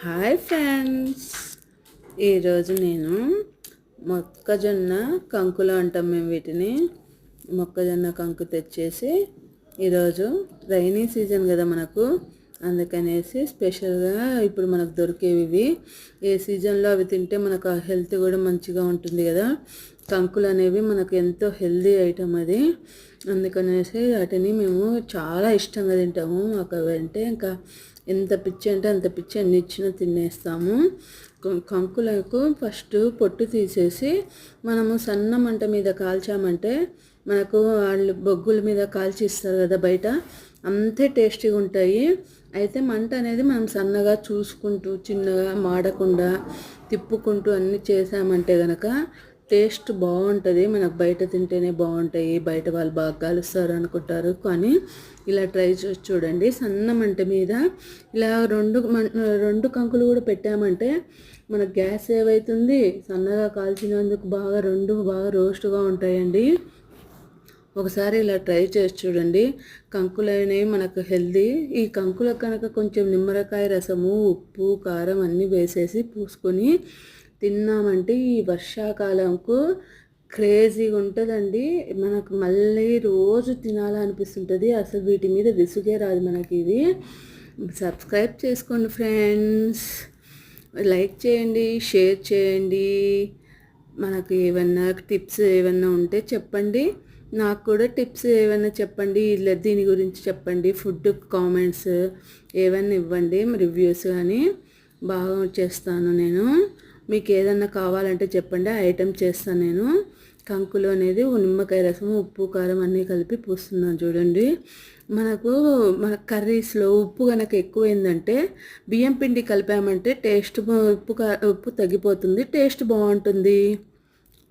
Hi friends, ఈరోజు నేను మొక్కజొన్న కంకులు అంటాం మేము వీటిని. మొక్కజొన్న కంకు తెచ్చేసి ఈరోజు రైనీ సీజన్ కదా మనకు, అందుకనేసి స్పెషల్గా ఇప్పుడు మనకు దొరికేవి ఇవి. ఏ సీజన్లో అవి తింటే మనకు హెల్త్ కూడా మంచిగా ఉంటుంది కదా. కంకులు అనేవి మనకు ఎంతో హెల్దీ ఐటమ్ అది. అందుకనేసి వాటిని మేము చాలా ఇష్టంగా తింటాము. మాకు అవి అంటే ఇంకా ఎంత పిచ్చి అంటే అంత పిచ్చి, అన్ని ఇచ్చినా తినేస్తాము. కంకులకు ఫస్ట్ పొట్టు తీసేసి మనము సన్న మంట మీద కాల్చామంటే మనకు వాళ్ళు బొగ్గుల మీద కాల్చి ఇస్తారు కదా బయట, అంతే టేస్టీగా ఉంటాయి. అయితే మంట అనేది మనం సన్నగా చూసుకుంటూ చిన్నగా మాడకుండా తిప్పుకుంటూ అన్నీ చేసామంటే కనుక టేస్ట్ బాగుంటుంది. మనకు బయట తింటేనే బాగుంటాయి, బయట వాళ్ళు బాగా కలుస్తారు అనుకుంటారు, కానీ ఇలా ట్రై చేసి చూడండి. సన్న మంట మీద ఇలా రెండు కంకులు కూడా పెట్టామంటే మన గ్యాస్ సేవ్ అవుతుంది. సన్నగా కాల్చినందుకు రెండు బాగా రోస్ట్గా ఉంటాయండి. ఒకసారి ఇలా ట్రై చేసి చూడండి. కంకులు అనేవి మనకు హెల్దీ. ఈ కంకులకు కనుక కొంచెం నిమ్మకాయ రసము, ఉప్పు, కారం అన్నీ వేసేసి పూసుకొని తిన్నామంటే ఈ వర్షాకాలంకు క్రేజీగా ఉంటుందండి. మనకు మళ్ళీ రోజు తినాలనిపిస్తుంటుంది. అసలు వీటి మీద విసుగే రాదు మనకి. ఇది సబ్స్క్రైబ్ చేసుకోండి ఫ్రెండ్స్, లైక్ చేయండి, షేర్ చేయండి. మనకు ఏమన్నా టిప్స్ ఏమన్నా ఉంటే చెప్పండి. నాకు కూడా టిప్స్ ఏమైనా చెప్పండి, ఇలా దీని గురించి చెప్పండి. ఫుడ్ కామెంట్స్ ఏమైనా ఇవ్వండి, రివ్యూస్ కానీ బాగా చేస్తాను నేను. మీకు ఏదన్నా కావాలంటే చెప్పండి, ఆ ఐటెం చేస్తాను నేను. కంకులు అనేది నిమ్మకాయ రసం, ఉప్పు, కారం అన్నీ కలిపి పూస్తున్నాను చూడండి. మన కర్రీస్లో ఉప్పు కనుక ఎక్కువైందంటే బియ్యం పిండి కలిపామంటే ఉప్పు తగ్గిపోతుంది, టేస్ట్ బాగుంటుంది.